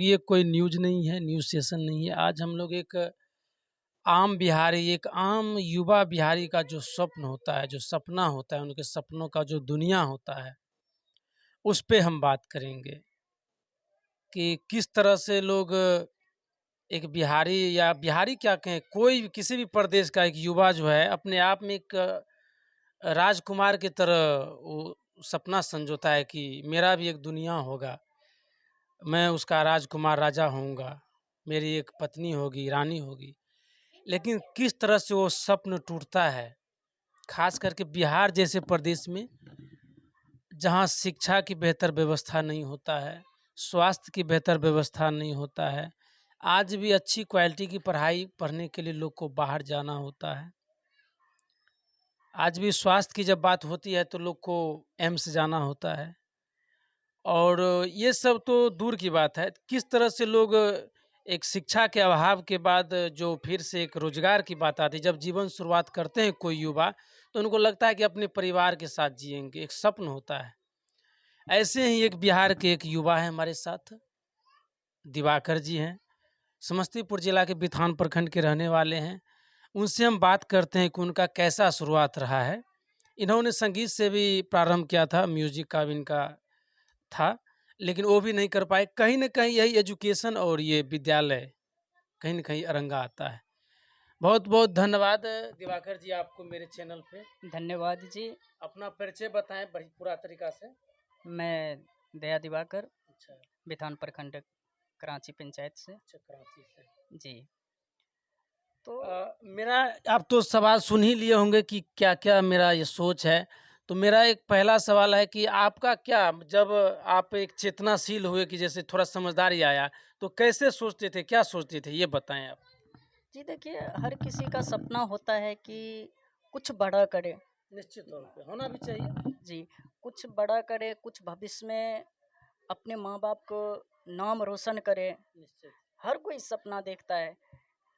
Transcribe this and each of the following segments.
ये कोई न्यूज़ नहीं है, न्यूज़ सेशन नहीं है। आज हम लोग एक आम बिहारी, एक आम युवा बिहारी का जो स्वप्न होता है, जो सपना होता है, उनके सपनों का जो दुनिया होता है, उस पे हम बात करेंगे कि किस तरह से लोग एक बिहारी या बिहारी क्या कहें, कोई भी किसी भी प्रदेश का एक युवा जो है, अपने आप में एक राजकुमार की तरह वो सपना संजोता है कि मेरा भी एक दुनिया होगा, मैं उसका राजकुमार राजा होऊँगा, मेरी एक पत्नी होगी, रानी होगी। लेकिन किस तरह से वो सपन टूटता है, ख़ास करके बिहार जैसे प्रदेश में, जहाँ शिक्षा की बेहतर व्यवस्था नहीं होता है, स्वास्थ्य की बेहतर व्यवस्था नहीं होता है। आज भी अच्छी क्वालिटी की पढ़ाई पढ़ने के लिए लोग को बाहर जाना होता है। आज भी स्वास्थ्य की जब बात होती है तो लोग को एम्स जाना होता है। और ये सब तो दूर की बात है, किस तरह से लोग एक शिक्षा के अभाव के बाद जो फिर से एक रोज़गार की बात आती है, जब जीवन शुरुआत करते हैं कोई युवा, तो उनको लगता है कि अपने परिवार के साथ जिएँगे, एक सपन होता है। ऐसे ही एक बिहार के एक युवा हैं हमारे साथ, दिवाकर जी हैं, समस्तीपुर जिला के बिथान प्रखंड के रहने वाले हैं। उनसे हम बात करते हैं कि उनका कैसा शुरुआत रहा है। इन्होंने संगीत से भी प्रारंभ किया था, म्यूज़िक का भी इनका था, लेकिन वो भी नहीं कर पाए। कहीं न कहीं यही एजुकेशन और ये विद्यालय कहीं न कहीं अरंगा आता है। बहुत-बहुत धन्यवाद दिवाकर जी आपको मेरे चैनल पे। धन्यवाद जी। अपना परिचय बताएँ बड़ी पूरा तरीका से। मैं दया दिवाकर, अच्छा, बिथान प्रखंड, कराची पंचायत से। अच्छा कराची से। जी। तो मेरा आप तो सवाल सुन ही लिए होंगे कि क्या-क्या मेरा ये सोच है। तो मेरा एक पहला सवाल है कि आपका क्या, जब आप एक चेतनाशील हुए कि जैसे थोड़ा समझदारी आया, तो कैसे सोचते थे, क्या सोचते थे? ये बताएँ आप? जी देखिए, हर किसी का सपना होता है कि कुछ बड़ा करे। निश्चित तौर पे, होना भी चाहिए। जी, कुछ बड़ा करे, कुछ भविष्य में अपने माँ-बाप को नाम रोशन करे। निश्चित। हर कोई सपना देखता है।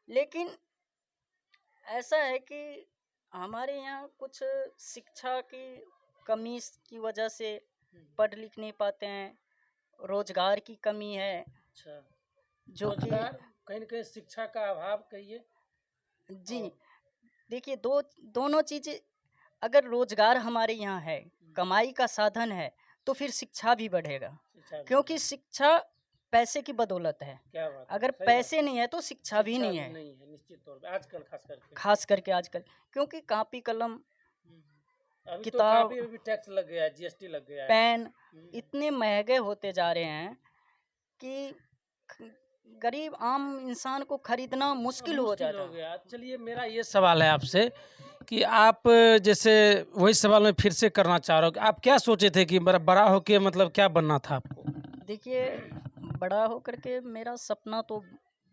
लेकिन ऐसा है कि हमारे यहाँ कुछ शिक्षा की कमी की वजह से हुँ, पढ़ लिख नहीं पाते हैं। रोज़गार की कमी है, अच्छा। जो कि रोज़गार, कहीं न कहीं शिक्षा का अभाव कहिए। जी, और देखिए दोनों चीज़ें, अगर रोज़गार हमारे यहाँ है, हुँ, कमाई का साधन है, तो फिर शिक्षा भी बढ़ेगा। शिक्षा भी क्योंकि बढ़ेगी। शिक्षा पैसे की बदौलत है। क्या बात है! अगर सही बात पैसे है। नहीं है तो शिक्षा भी शिक्षा नहीं भी है, नहीं है, निश्चित तौर पे, आजकल ख़ास करके। ख़ास करके आजकल। क्योंकि कॉपी कलम, हुँ, हुँ। अभी तो किताब, कॉपी में भी टैक्स लग गया है, जीएसटी लग गया है। पेन हुँ, इतने महँगे होते जा रहे हैं कि ख गरीब आम इंसान को खरीदना मुश्किल हो मुश्किल जाता हो है। गया। चलिए मेरा ये सवाल है आपसे कि आप जैसे वही सवाल मैं फिर से करना चाह रहा हूँ कि आप क्या सोचे थे कि बड़ा बड़ा होके मतलब क्या बनना था आपको? देखिए, बड़ा होकर के मेरा सपना तो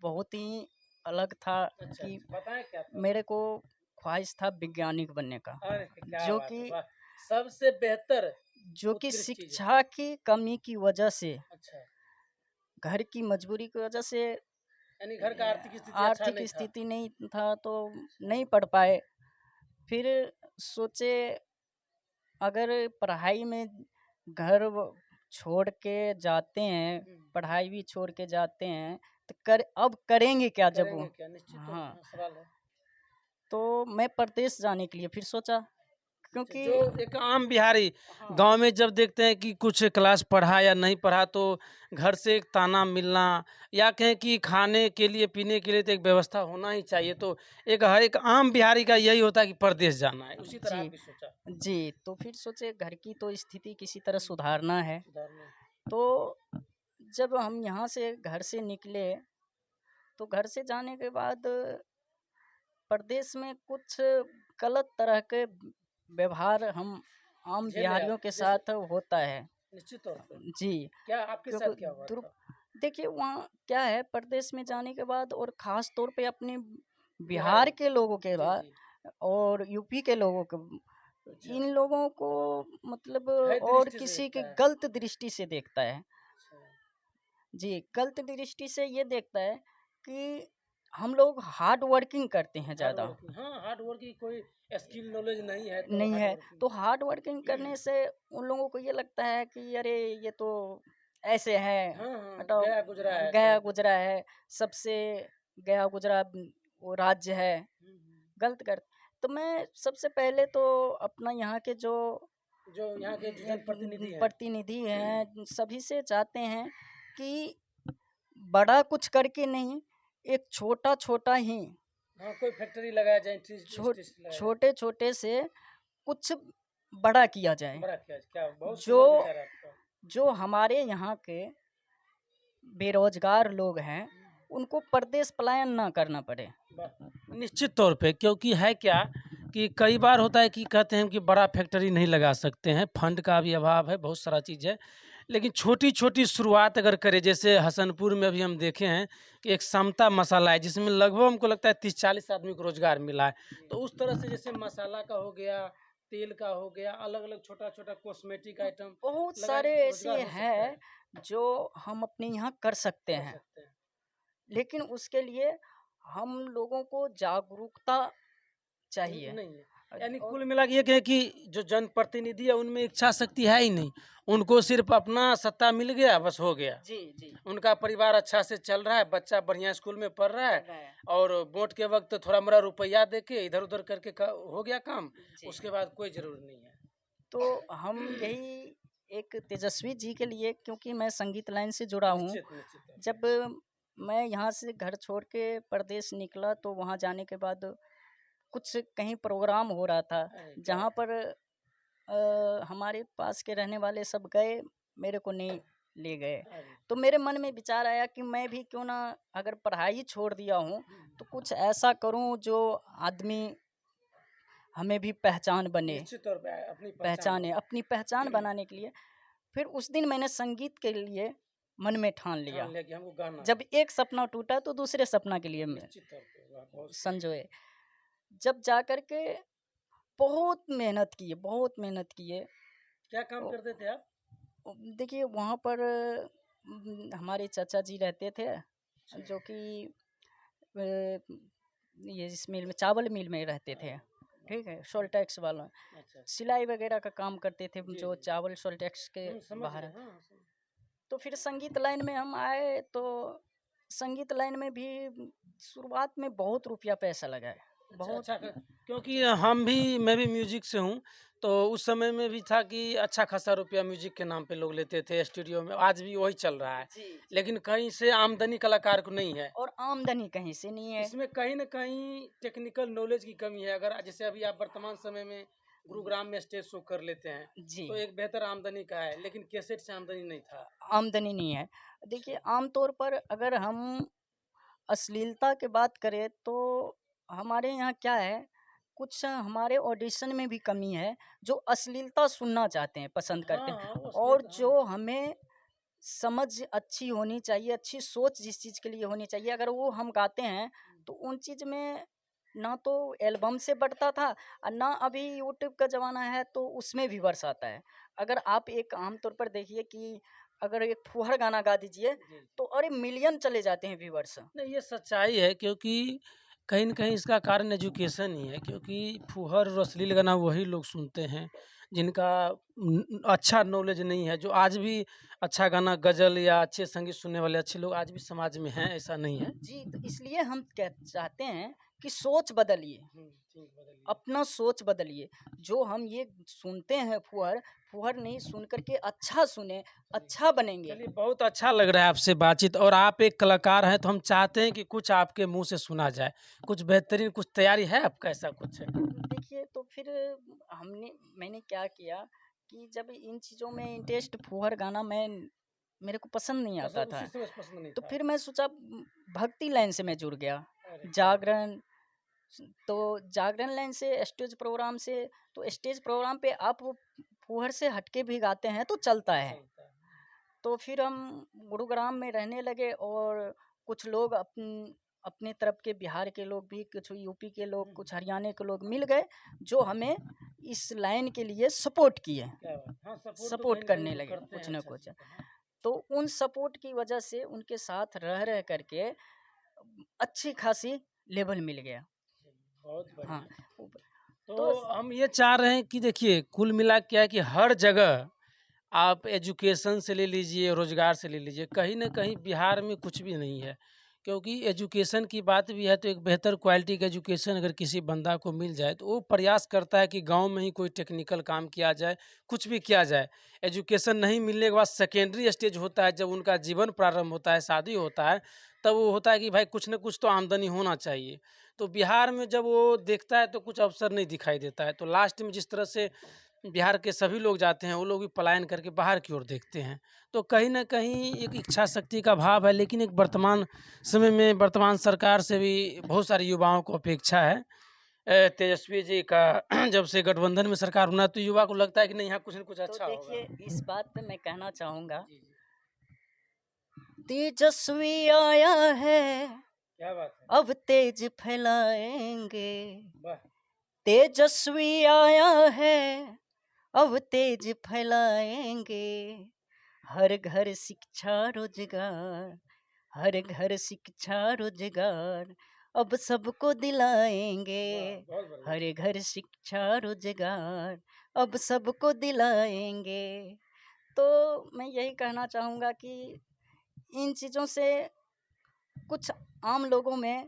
बहुत ही अलग था अच्छा, कि अच्छा, बताएँ क्या था? मेरे को ख्वाहिश था वैज्ञानिक बनने का, अरे क्या जो बात है! कि वाह! सबसे बेहतर जो कि उत्कृष्ट चीज़ है। शिक्षा की कमी की वजह से, अच्छा, घर की मजबूरी की वजह से यानी घर का आर्थिक स्थिति अच्छा आर्थिक नहीं था। स्थिति नहीं था, तो अच्छा, नहीं पढ़ पाए। फिर सोचे, अगर पढ़ाई में घर छोड़ के जाते हैं, हुँ, पढ़ाई भी छोड़ के जाते हैं, तो अब करेंगे क्या जब वो। करेंगे क्या? निश्चित तौर पे हाँ, हाँ, सवाल है। तो मैं परदेश जाने के लिए फिर सोचा, अच्छा, क्योंकि जो एक आम बिहारी हाँ गाँव में जब देखते हैं कि कुछ क्लास पढ़ा या नहीं पढ़ा तो घर से एक ताना मिलना या कहें कि खाने के लिए, पीने के लिए तो एक व्यवस्था होना ही चाहिए। तो एक हर एक आम बिहारी का यही होता है कि परदेश जाना है। उसी तरह आप जी भी सोचा। जी, तो फिर सोचे घर की तो स्थिति किसी तरह हुँ, सुधारना है। सुधारना है। तो जब हम यहाँ से घर से निकले, तो घर से जाने के बाद प्रदेश में कुछ गलत तरह के व्यवहार हम आम झेले आप बिहारियों के जैसे साथ होता है। निश्चित तौर पे। जी, क्या आपके क्योंकि साथ क्या हुआ दुर था? देखिए वहाँ क्या है, प्रदेश में जाने के बाद और ख़ास तौर पे अपने बिहार बिहारी। के लोगों के जी, बाद जी। और यूपी के लोगों को, अच्छा, इन लोगों को मतलब है और दृष्टि से किसी की देखता है। गलत दृष्टि से देखता है। अच्छा। जी, गलत दृष्टि से ये देखता है कि हम लोग हार्ड वर्किंग करते हैं हार्ड ज़्यादा। वर्किंग, हाँ, हार्ड वर्किंग, कोई स्किल नॉलेज नहीं है तो नहीं हार्ड है, वर्किंग। तो हार्ड वर्किंग करने से उन लोगों को ये लगता है कि अरे ये तो ऐसे है, हाँ, हाँ, मतलब गया गुजरा है गया कहीं पे। गुजरा है, सबसे गया गुजरा वो राज्य है, हुँ, हुँ। गलत कर। तो मैं सबसे पहले तो अपना यहाँ के जो जो यहाँ के जो जनप्रतिनिधि हैं। प्रतिनिधि हैं, सभी से चाहते हैं कि बड़ा कुछ करके नहीं, एक छोटा-छोटा ही, हाँ, कोई फैक्ट्री लगाया जाए, छो इंडस्ट्रीज़ लगाया जाए। छोटे-छोटे से कुछ बड़ा किया जाए। बड़ा किया क्या बहुत जो सुंदर विचार है आपका। जो हमारे यहाँ के बेरोज़गार लोग हैं, उनको परदेश पलायन ना करना पड़े। वाह! निश्चित तौर पे क्योंकि है क्या कि कई बार होता है कि कहते हैं कि बड़ा फैक्ट्री नहीं लगा सकते हैं, फंड का भी अभाव है, बहुत सारा चीज़ है। लेकिन छोटी-छोटी शुरुआत अगर करें, जैसे हसनपुर में अभी हम देखे हैं कि एक समता मसाला है, जिसमें लगभग हमको लगता है 30-40 आदमी को रोज़गार मिला है। तो उस तरह से जैसे मसाला का हो गया, तेल का हो गया, अलग-अलग छोटा-छोटा कॉस्मेटिक आइटम बहुत लगाने सारे से रोज़गार ऐसे हो सकता हैं, है, जो हम अपने यहाँ कर सकते कर हैं। सकते हैं। लेकिन उसके लिए हम लोगों को जागरूकता चाहिए। नहीं है। यानी और कुल मिला के ये कहें कि जो जनप्रतिनिधि है उनमें इच्छा शक्ति है ही नहीं। उनको सिर्फ़ अपना सत्ता मिल गया बस हो गया। जी, जी, उनका परिवार अच्छा से चल रहा है, बच्चा बढ़िया स्कूल में पढ़ रहा है कर रहे हैं। और वोट के वक़्त थोड़ा-मोड़ा रुपया देके इधर-उधर करके क हो गया काम, जी। उसके बाद कोई ज़रूरत नहीं है। तो हम यही एक तेजस्वी जी के लिए, क्योंकि मैं संगीत लाइन से जुड़ा हूँ, निश्चित, निश्चित तौर पे। जब मैं यहाँ से घर छोड़ के परदेश निकला तो वहाँ जाने के बाद कुछ कहीं प्रोग्राम हो रहा था, अरे क्या जहाँ बात पर हमारे पास के रहने वाले सब गए, मेरे को नहीं ले गए। है! अरे! तो मेरे मन में विचार आया कि मैं भी क्यों ना, अगर पढ़ाई छोड़ दिया हूँ, तो कुछ ऐसा करूँ जो आदमी हमें भी पहचान बने। निश्चित तौर पे अपनी पहचान पहचाने, हो। अपनी पहचान बनाने के लिए फिर उस दिन मैंने संगीत के लिए मन में ठान ठान लिया। लिया कि हमको गाना है। जब एक सपना टूटा तो दूसरे सपना के लिए मैं निश्चित तौर पे, वाह! बहुत सुंदर। संजोए। जब जा कर के बहुत मेहनत किए, बहुत मेहनत किए। क्या काम ओ करते थे आप? देखिए वहाँ पर हमारे चाचा जी रहते थे, अच्छा। जो कि ये इस मिल में, चावल मिल में रहते थे। अरे! ठीक है, हुँ, सोल्टेक्स वाला। अच्छा। सिलाई वगैरह का काम करते थे, जी, जो जी। चावल सोल्टेक्स के समझ गए। बाहर। हाँ, हाँ, समझ तो फिर संगीत लाइन में हम आए, तो संगीत लाइन में भी शुरुआत में बहुत रुपया पैसा लगा है, अच्छा बहुत। अच्छा क्योंकि हम भी मैं भी म्यूजिक से हूँ, तो उस समय में भी था कि अच्छा खासा रुपया म्यूजिक के नाम पे लोग लेते थे स्टूडियो में, आज भी वही चल रहा है। जी, जी। लेकिन कहीं से आमदनी कलाकार को नहीं है। और आमदनी कहीं से नहीं है। इसमें कहीं न कहीं टेक्निकल नॉलेज की कमी है। अगर जैसे अभी आप वर्तमान समय में गुरुग्राम में स्टेज शो कर लेते हैं, जी, तो एक बेहतर आमदनी का है, लेकिन कैसेट से आमदनी नहीं था। आमदनी नहीं है। अच्छा। देखिए आम तौर पर अगर हम अश्लीलता की बात करें तो हमारे यहाँ क्या है, कुछ हमारे ऑडिशन में भी कमी है, जो अश्लीलता सुनना चाहते हैं, पसंद करते हाँ, हैं। वो और अश्लील हाँ। जो हमें समझ अच्छी होनी चाहिए, अच्छी सोच जिस चीज़ के लिए होनी चाहिए, अगर वो हम गाते हैं, तो उन चीज़ में ना तो एल्बम से बढ़ता था और ना अभी यूट्यूब का ज़माना है तो उसमें व्यूअर्स आता है। अगर आप एक आम तौर पर देखिए कि अगर एक फूहड़ गाना गा दीजिए, जी। तो अरे मिलियन चले जाते हैं व्यूअर्स। नहीं, ये सच्चाई है क्योंकि कहीं न कहीं इसका कारण एजुकेशन ही है क्योंकि फूहड़ और अश्लील गाना वही लोग सुनते हैं, जिनका अच्छा नॉलेज नहीं है, जो आज भी अच्छा गाना गज़ल या अच्छे संगीत सुनने वाले अच्छे लोग आज भी समाज में हैं, ऐसा नहीं है। जी, तो इसलिए हम कह चाहते हैं कि सोच बदलिए, ठीक बदलिए। अपना सोच बदलिए। जो हम ये सुनते हैं फूहड़, फूहड़ नहीं सुन कर के अच्छा सुने, जी। अच्छा बनेंगे। चलिए बहुत अच्छा लग रहा है आपसे बातचीत और आप एक कलाकार हैं, तो हम चाहते हैं कि कुछ आपके मुँह से सुना जाए। कुछ बेहतरीन कुछ तैयारी है आपका ऐसा कुछ? देखिए तो फिर मैंने क्या किया कि जब इन चीज़ों में इंटरेस्ट, फूहड़ गाना मैं मेरे को पसंद नहीं आता पसंद था, उसी समय पसंद नहीं तो था। फिर मैं सोचा भक्ति लाइन से मैं जुड़ गया। अरे क्या बात! जागरण, तो जागरण लाइन से स्टेज प्रोग्राम से, तो स्टेज प्रोग्राम पे आप वो फूहड़ से हटके भी गाते हैं तो चलता है। चलता है। तो फिर हम गुरुग्राम में रहने लगे और कुछ लोग अपने तरफ के, बिहार के लोग भी, कुछ यूपी के लोग, कुछ हरियाणा के लोग मिल गए, जो हमें इस लाइन के लिए सपोर्ट किए, क्या बात! हाँ, सपोर्ट तो सपोर्ट कहीं न कहीं करने लोग लगे करते हैं कुछ न अच्छा कुछ। चीज़ का। हाँ, तो उन सपोर्ट की वजह से उनके साथ रह रह करके अच्छी खासी लेवल मिल गया। बहुत हाँ, बढ़िया। ऊप- तो तो हम ये चाह रहे हैं कि देखिए कुल मिला के क्या है कि हर जगह आप एजुकेशन से ले लीजिए, रोज़गार से ले लीजिए, कहीं न कहीं बिहार में कुछ भी नहीं है। क्योंकि एजुकेशन की बात भी है तो एक बेहतर क्वालिटी का एजुकेशन अगर किसी बंदा को मिल जाए तो वो प्रयास करता है कि गाँव में ही कोई टेक्निकल काम किया जाए, कुछ भी किया जाए। एजुकेशन नहीं मिलने के बाद सेकेंडरी स्टेज होता है, जब उनका जीवन प्रारंभ होता है, शादी होता है, तब वो होता है कि भाई कुछ न कुछ तो आमदनी होना चाहिए। तो बिहार में जब वो देखता है तो कुछ अवसर नहीं दिखाई देता है। तो लास्ट में जिस तरह से बिहार के सभी लोग जाते हैं, वो लोग भी पलायन करके बाहर की ओर देखते हैं। तो कहीं न कहीं एक इच्छा शक्ति का अभाव है, लेकिन एक वर्तमान समय में वर्तमान सरकार से भी बहुत सारे युवाओं को अपेक्षा है। तेजस्वी जी का जब से गठबंधन में सरकार बना तो युवा को लगता है कि नहीं यहाँ कुछ न कुछ तो अच्छा होगा। देखिए, इस बात पे मैं कहना चाहूँगा, जी, जी। तेजस्वी आया है, क्या बात है! अब तेज फैलाएँगे। वाह! तेजस्वी आया है, अब तेज फैलाएँगे। हर घर शिक्षा रोज़गार, हर घर शिक्षा रोज़गार, अब सबको दिलाएँगे। वाह! बहुत बढ़िया। हर घर शिक्षा रोज़गार, अब सबको दिलाएँगे। तो मैं यही कहना चाहूँगा कि इन चीज़ों से कुछ आम लोगों में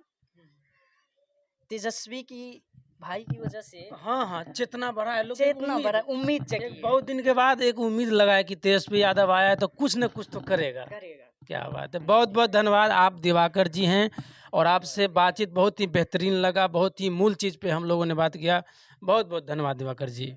तेजस्वी की भाई की वजह से हाँ, हाँ, चेतना बढ़ा है, लोग एक चेतना उम्मीद बढ़ा, उम्मीद जगी एक है। बहुत दिन के बाद एक उम्मीद लगा है कि तेजस्वी यादव आया है तो कुछ न कुछ तो करेगा। करेगा। क्या बात है! बहुत-बहुत धन्यवाद। आप दिवाकर जी हैं और आपसे बातचीत बहुत ही बेहतरीन लगा, बहुत ही मूल चीज़ पे हम लोगों ने बात किया। बहुत-बहुत धन्यवाद दिवाकर जी।